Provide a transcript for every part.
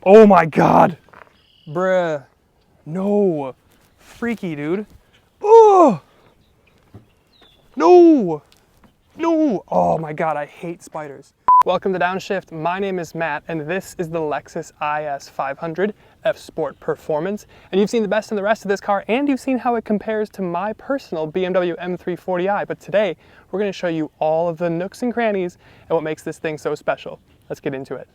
Oh my God. Bruh. No. Freaky, dude. Oh. No. No. Oh my God, I hate spiders. Welcome to Downshift. My name is Matt, and this is the Lexus IS500 F Sport Performance. And you've seen the best and the rest of this car, and you've seen how it compares to my personal BMW M340i. But today, we're going to show you all of the nooks and crannies and what makes this thing so special. Let's get into it.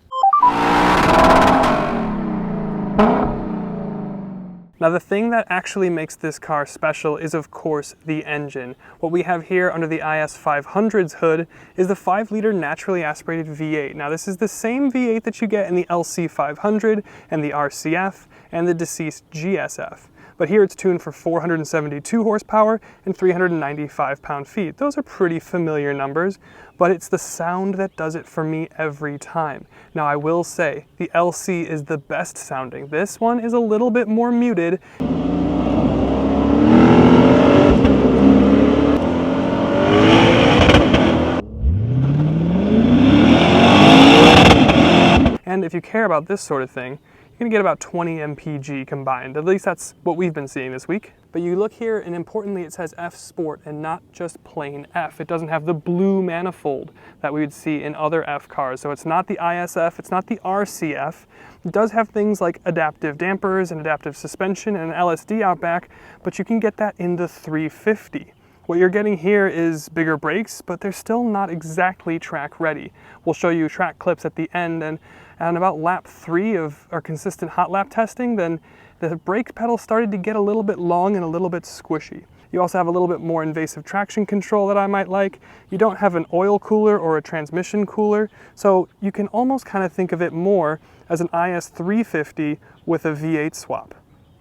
Now, the thing that actually makes this car special is, of course, the engine. What we have here under the IS500's hood is the 5-liter naturally aspirated V8. Now, this is the same V8 that you get in the LC500 and the RCF and the deceased GSF. But here it's tuned for 472 horsepower and 395 pound-feet. Those are pretty familiar numbers, but it's the sound that does it for me every time. Now, I will say the LC is the best sounding. This one is a little bit more muted. And if you care about this sort of thing, you're gonna get about 20 mpg combined. At least that's what we've been seeing this week. But you look here, and importantly, it says F Sport and not just plain F. It doesn't have the blue manifold that we would see in other F cars. So it's not the ISF, it's not the RCF. It does have things like adaptive dampers and adaptive suspension and an LSD out back, but you can get that in the 350. What you're getting here is bigger brakes, but they're still not exactly track ready. We'll show you track clips at the end, and about lap 3 of our consistent hot lap testing, then the brake pedal started to get a little bit long and a little bit squishy. You also have a little bit more invasive traction control that I might like. You don't have an oil cooler or a transmission cooler, so you can almost kind of think of it more as an IS350 with a V8 swap.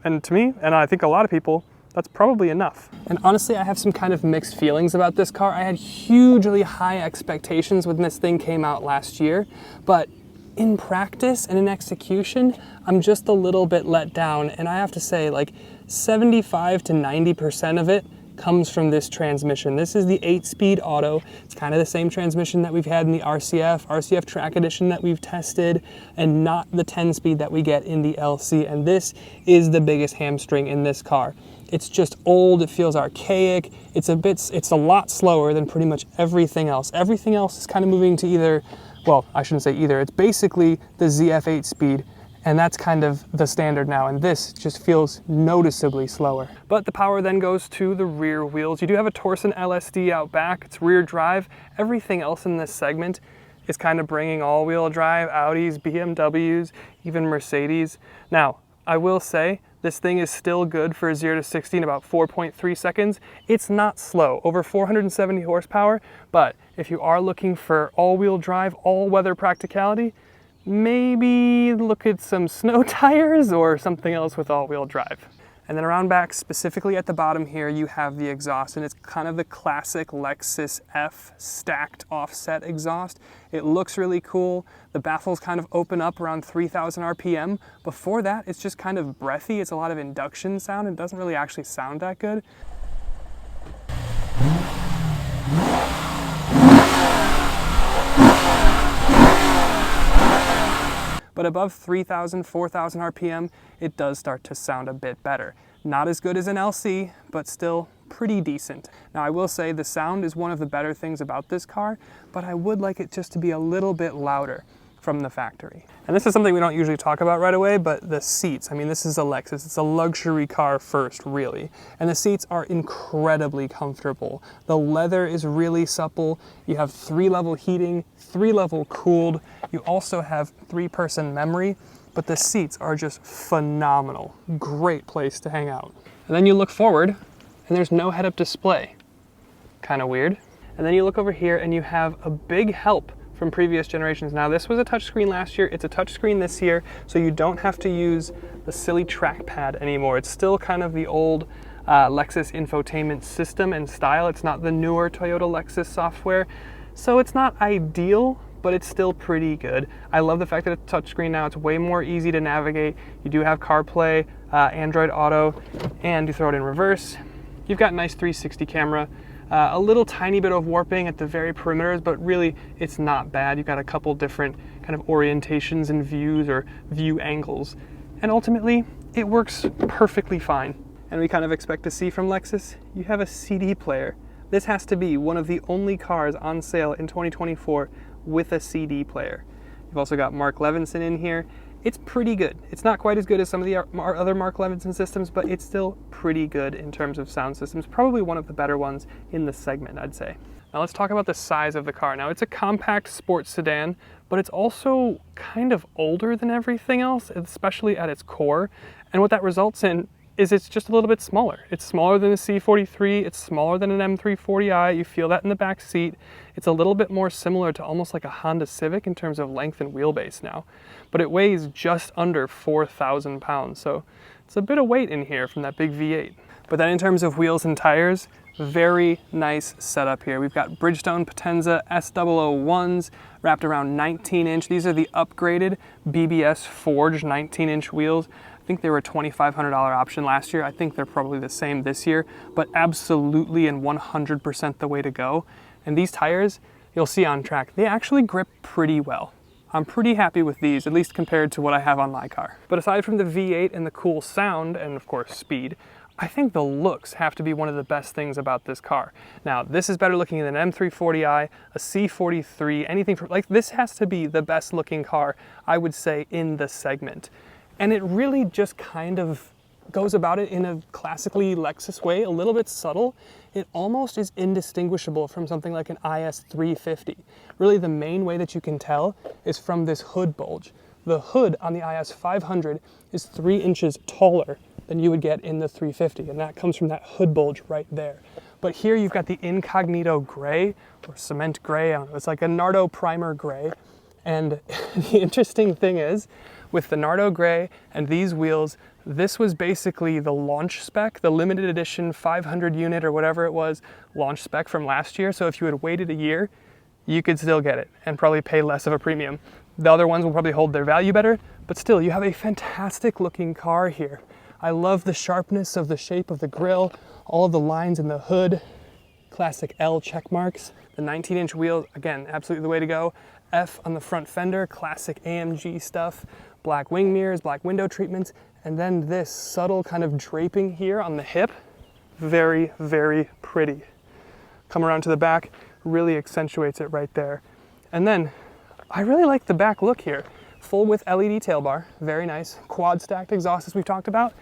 And to me, and I think a lot of people, that's probably enough. And honestly, I have some kind of mixed feelings about this car. I had hugely high expectations when this thing came out last year, but in practice and in execution, I'm just a little bit let down. And I have to say, like 75 to 90% of it comes from this transmission. This is the 8-speed auto. It's kind of the same transmission that we've had in the RCF Track Edition that we've tested, and not the 10-speed that we get in the LC. And this is the biggest hamstring in this car. It's just old, it feels archaic, it's a lot slower than pretty much everything else. Everything else is kind of moving to either, well, I shouldn't say either, it's basically the ZF 8-speed, and that's kind of the standard now, and this just feels noticeably slower. But the power then goes to the rear wheels. You do have a Torsen LSD out back, it's rear drive. Everything else in this segment is kind of bringing all-wheel drive, Audis, BMWs, even Mercedes. Now, I will say, this thing is still good for 0 to 60 in about 4.3 seconds. It's not slow, over 470 horsepower, but if you are looking for all-wheel drive, all-weather practicality, maybe look at some snow tires or something else with all-wheel drive. And then around back, specifically at the bottom here, you have the exhaust, and it's kind of the classic Lexus F stacked offset exhaust. It looks really cool. The baffles kind of open up around 3,000 RPM. Before that, it's just kind of breathy. It's a lot of induction sound. It doesn't really actually sound that good. But above 3,000, 4,000 RPM, it does start to sound a bit better. Not as good as an LC, but still pretty decent. Now, I will say the sound is one of the better things about this car, but I would like it just to be a little bit louder from the factory. And this is something we don't usually talk about right away, but the seats. I mean, this is a Lexus. It's a luxury car first, really. And the seats are incredibly comfortable. The leather is really supple. You have 3-level heating, 3-level cooled. You also have 3-person memory, but the seats are just phenomenal. Great place to hang out. And then you look forward, and there's no head-up display. Kind of weird. And then you look over here, and you have a big help from previous generations. Now, this was a touchscreen last year, it's a touchscreen this year, so you don't have to use the silly trackpad anymore. It's still kind of the old Lexus Infotainment system and style. It's not the newer Toyota Lexus software, so it's not ideal, but it's still pretty good. I love the fact that it's touchscreen now. It's way more easy to navigate. You do have CarPlay, Android Auto, and you throw it in reverse. You've got a nice 360 camera. A little tiny bit of warping at the very perimeters, but really it's not bad. You've got a couple different kind of orientations and views or view angles. And ultimately, it works perfectly fine. And we kind of expect to see from Lexus, you have a CD player. This has to be one of the only cars on sale in 2024 with a CD player. You've also got Mark Levinson in here. It's pretty good. It's not quite as good as some of the other Mark Levinson systems, but it's still pretty good in terms of sound systems. Probably one of the better ones in the segment, I'd say. Now let's talk about the size of the car. Now it's a compact sports sedan, but it's also kind of older than everything else, especially at its core. And what that results in is it's just a little bit smaller. It's smaller than a C43, it's smaller than an M340i, you feel that in the back seat. It's a little bit more similar to almost like a Honda Civic in terms of length and wheelbase now, but it weighs just under 4,000 pounds, so it's a bit of weight in here from that big V8. But then in terms of wheels and tires, very nice setup here. We've got Bridgestone Potenza S001s wrapped around 19-inch. These are the upgraded BBS forged 19-inch wheels. I think they were a $2,500 option last year. I think they're probably the same this year, but absolutely and 100% the way to go. And these tires, you'll see on track, they actually grip pretty well. I'm pretty happy with these, at least compared to what I have on my car. But aside from the V8 and the cool sound, and of course speed, I think the looks have to be one of the best things about this car. Now, this is better looking than an M340i, a C43, anything from, like, this has to be the best looking car, I would say, in the segment. And it really just kind of goes about it in a classically Lexus way, a little bit subtle. It almost is indistinguishable from something like an IS350. Really, the main way that you can tell is from this hood bulge. The hood on the IS500 is 3 inches taller than you would get in the 350, and that comes from that hood bulge right there. But here you've got the incognito gray, or cement gray, I don't know, it's like a Nardo primer gray. And the interesting thing is, with the Nardo gray and these wheels, this was basically the launch spec, the limited edition 500 unit or whatever it was, launch spec from last year. So if you had waited a year, you could still get it and probably pay less of a premium. The other ones will probably hold their value better, but still, you have a fantastic looking car here. I love the sharpness of the shape of the grille, all of the lines in the hood, classic L check marks. The 19-inch wheels, again, absolutely the way to go. F on the front fender, classic AMG stuff. Black wing mirrors, black window treatments, and then this subtle kind of draping here on the hip. Very, very pretty. Come around to the back, really accentuates it right there. And then, I really like the back look here. Full width LED tail bar, very nice. Quad stacked exhaust as we've talked about.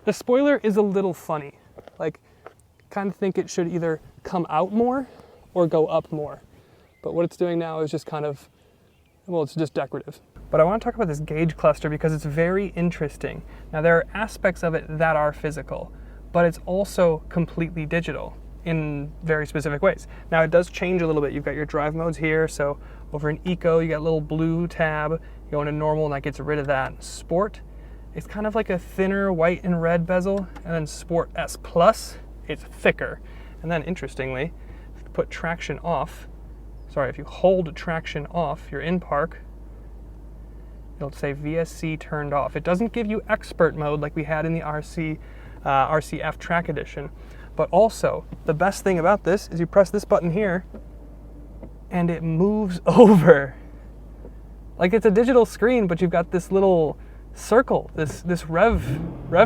The spoiler is a little funny. Like, kind of think it should either come out more or go up more. But what it's doing now is just kind of, well, it's just decorative. But I want to talk about this gauge cluster because it's very interesting. Now, there are aspects of it that are physical, but it's also completely digital in very specific ways. Now, it does change a little bit. You've got your drive modes here. So over in Eco, you got a little blue tab. You go into normal and that gets rid of that. Sport, it's kind of like a thinner white and red bezel. And then Sport S Plus, it's thicker. And then interestingly, if you put traction off, if you hold traction off, you're in park, it'll say VSC turned off. It doesn't give you expert mode like we had in the RCF track edition. But also, the best thing about this is you press this button here and it moves over. Like, it's a digital screen, but you've got this little circle, this rev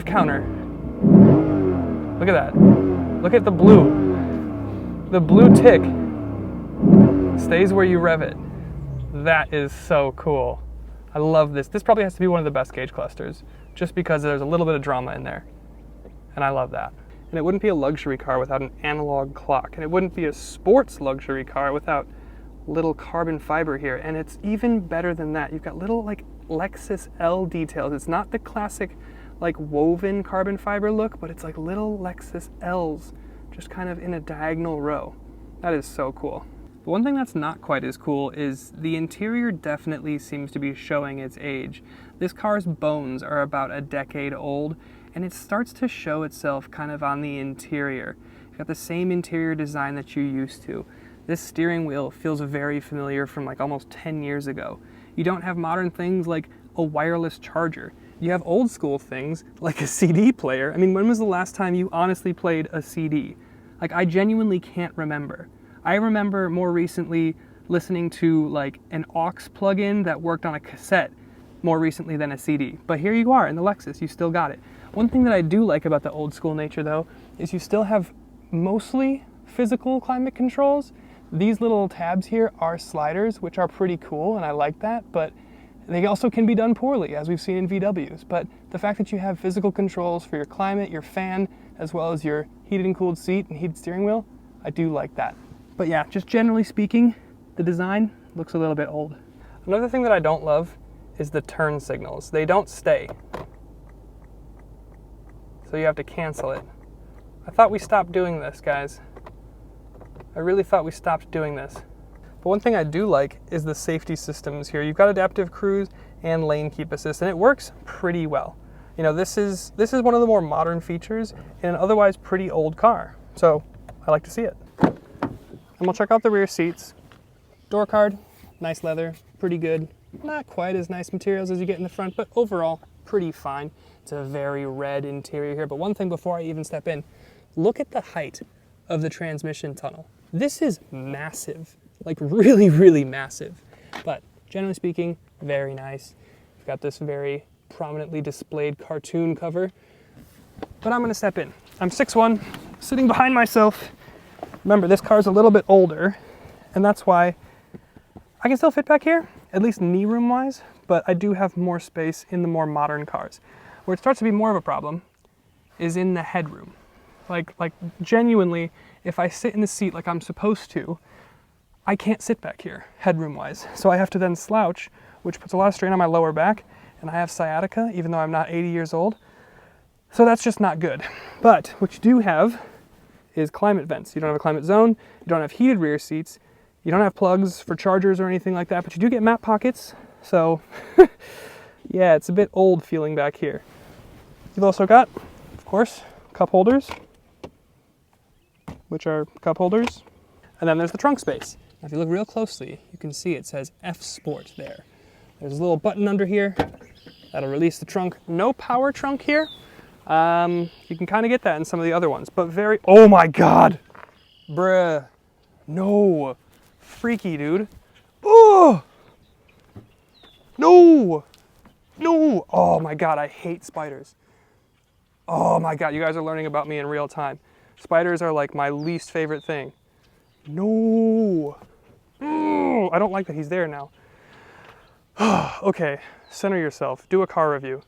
counter. Look at that. Look at the blue. The blue tick stays where you rev it. That is so cool. I love this. This probably has to be one of the best gauge clusters, just because there's a little bit of drama in there. And I love that. And it wouldn't be a luxury car without an analog clock. And it wouldn't be a sports luxury car without little carbon fiber here. And it's even better than that. You've got little like Lexus L details. It's not the classic like woven carbon fiber look, but it's like little Lexus L's just kind of in a diagonal row. That is so cool. But one thing that's not quite as cool is the interior definitely seems to be showing its age. This car's bones are about a decade old, and it starts to show itself kind of on the interior. You've got the same interior design that you're used to. This steering wheel feels very familiar from like almost 10 years ago. You don't have modern things like a wireless charger. You have old school things like a CD player. I mean, when was the last time you honestly played a CD? Like, I genuinely can't remember. I remember more recently listening to like an aux plug-in that worked on a cassette more recently than a CD. But here you are in the Lexus, you still got it. One thing that I do like about the old school nature though, is you still have mostly physical climate controls. These little tabs here are sliders, which are pretty cool, and I like that, but they also can be done poorly, as we've seen in VWs. But the fact that you have physical controls for your climate, your fan, as well as your heated and cooled seat and heated steering wheel, I do like that. But yeah, just generally speaking, the design looks a little bit old. Another thing that I don't love is the turn signals. They don't stay. So you have to cancel it. I thought we stopped doing this, guys. I really thought we stopped doing this. But one thing I do like is the safety systems here. You've got adaptive cruise and lane keep assist, and it works pretty well. You know, this is one of the more modern features in an otherwise pretty old car. So I like to see it. And we'll check out the rear seats. Door card, nice leather, pretty good. Not quite as nice materials as you get in the front, but overall pretty fine. It's a very red interior here. But one thing before I even step in, look at the height of the transmission tunnel. This is massive, like really, really massive. But generally speaking, very nice. We've got this very prominently displayed cartoon cover. But I'm gonna step in. I'm 6'1", sitting behind myself. Remember, this car's a little bit older, and that's why I can still fit back here, at least knee room wise, but I do have more space in the more modern cars. Where it starts to be more of a problem is in the headroom. Like genuinely, if I sit in the seat like I'm supposed to, I can't sit back here, headroom wise. So I have to then slouch, which puts a lot of strain on my lower back, and I have sciatica, even though I'm not 80 years old. So that's just not good. But what you do have is climate vents. You don't have a climate zone, you don't have heated rear seats, you don't have plugs for chargers or anything like that, but you do get map pockets. So yeah, it's a bit old feeling back here. You've also got, of course, cup holders, which are cup holders. And then there's the trunk space. Now, if you look real closely, you can see it says F Sport there. There's a little button under here that'll release the trunk. No power trunk here. You can kind of get that in some of the other ones, but very, oh my God, bruh, no, freaky, dude. Oh, no, no, oh my God, I hate spiders. Oh my God, you guys are learning about me in real time. Spiders are like my least favorite thing. No. Oh, I don't like that he's there now. Okay, center yourself. Do a car review.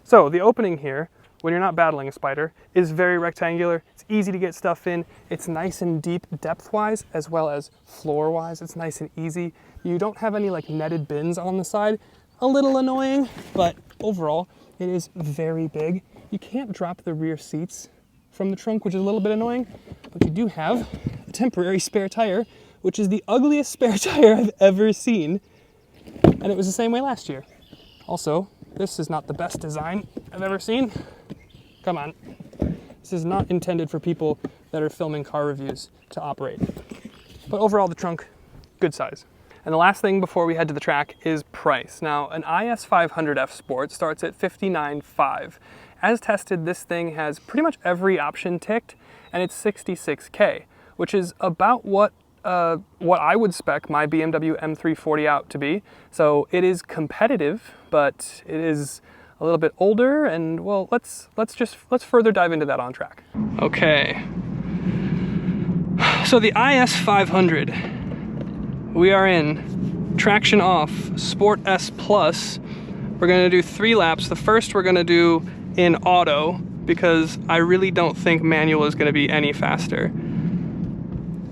So the opening here, when you're not battling a spider, is very rectangular. It's easy to get stuff in. It's nice and deep depth-wise as well as floor-wise. It's nice and easy. You don't have any like netted bins on the side. A little annoying, but overall, it is very big. You can't drop the rear seats from the trunk, which is a little bit annoying, but you do have a temporary spare tire, which is the ugliest spare tire I've ever seen, and it was the same way last year. Also, this is not the best design I've ever seen. Come on. This is not intended for people that are filming car reviews to operate. But overall, the trunk, good size. And the last thing before we head to the track is price. Now, an IS500 F Sport starts at $59,500. As tested, this thing has pretty much every option ticked, and it's $66K, which is about what I would spec my BMW M340 out to be. So it is competitive, but it is a little bit older, and well, let's further dive into that on track. Okay. So the IS500, we are in traction off Sport S Plus. We're gonna do 3 laps. The first we're gonna do in auto because I really don't think manual is gonna be any faster.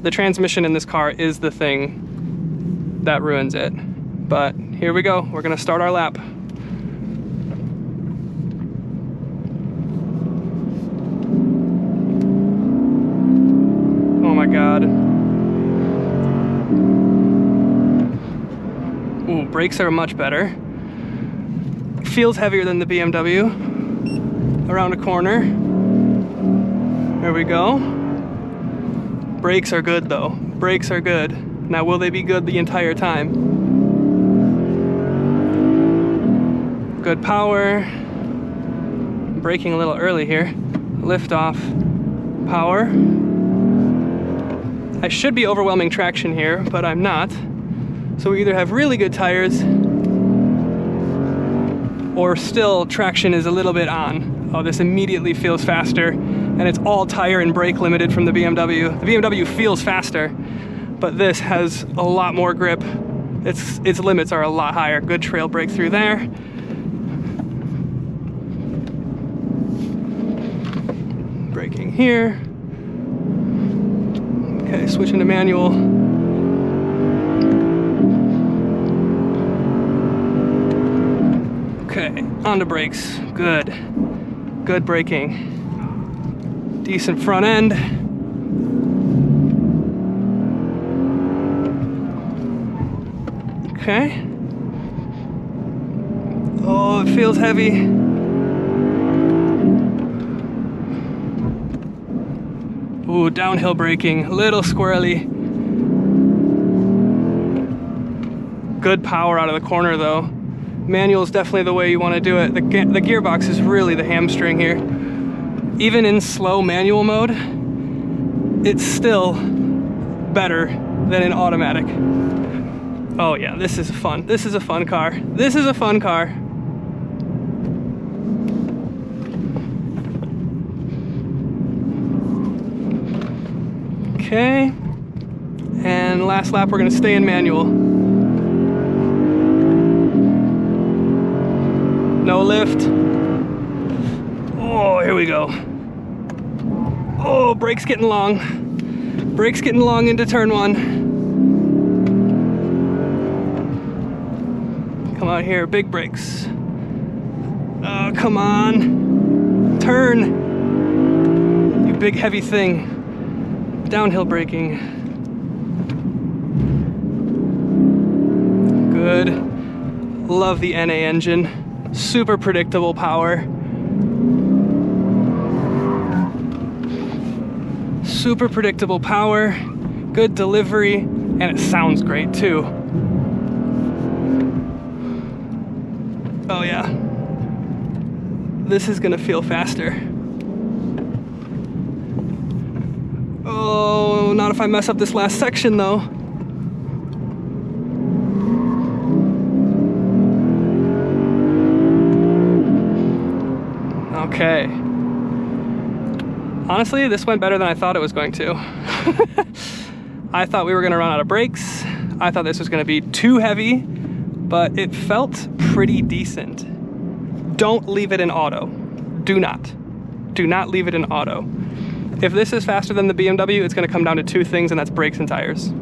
The transmission in this car is the thing that ruins it. But here we go, we're gonna start our lap. Oh my God. Ooh, brakes are much better. Feels heavier than the BMW. Around a corner. There we go. Brakes are good though. Brakes are good. Now will they be good the entire time? Good power. Braking a little early here. Lift off. Power. I should be overwhelming traction here, but I'm not. So we either have really good tires or still traction is a little bit on. Oh, this immediately feels faster, and it's all tire and brake limited from the BMW. The BMW feels faster, but this has a lot more grip. Its limits are a lot higher. Good trail breakthrough there. Braking here. Okay, switching to manual. Okay, onto brakes. Good. Good braking. Decent front end. Okay. Oh, it feels heavy. Ooh, downhill braking, a little squirrely. Good power out of the corner though. Manual is definitely the way you want to do it. The gearbox is really the hamstring here. Even in slow manual mode, it's still better than in automatic. Oh yeah, this is fun. This is a fun car. This is a fun car. Okay. And last lap, we're gonna stay in manual. No lift. Oh, here we go. Oh, brakes getting long. Brakes getting long into turn one. Come out here, big brakes. Oh, come on. Turn. You big heavy thing. Downhill braking. Good. Love the NA engine. Super predictable power. Super predictable power. Good delivery. And it sounds great too. Oh yeah. This is gonna feel faster. Oh, not if I mess up this last section though. Okay. Honestly, this went better than I thought it was going to. I thought we were gonna run out of brakes. I thought this was gonna be too heavy, but it felt pretty decent. Don't leave it in auto. Do not. Do not leave it in auto. If this is faster than the BMW, it's gonna come down to two things, and that's brakes and tires.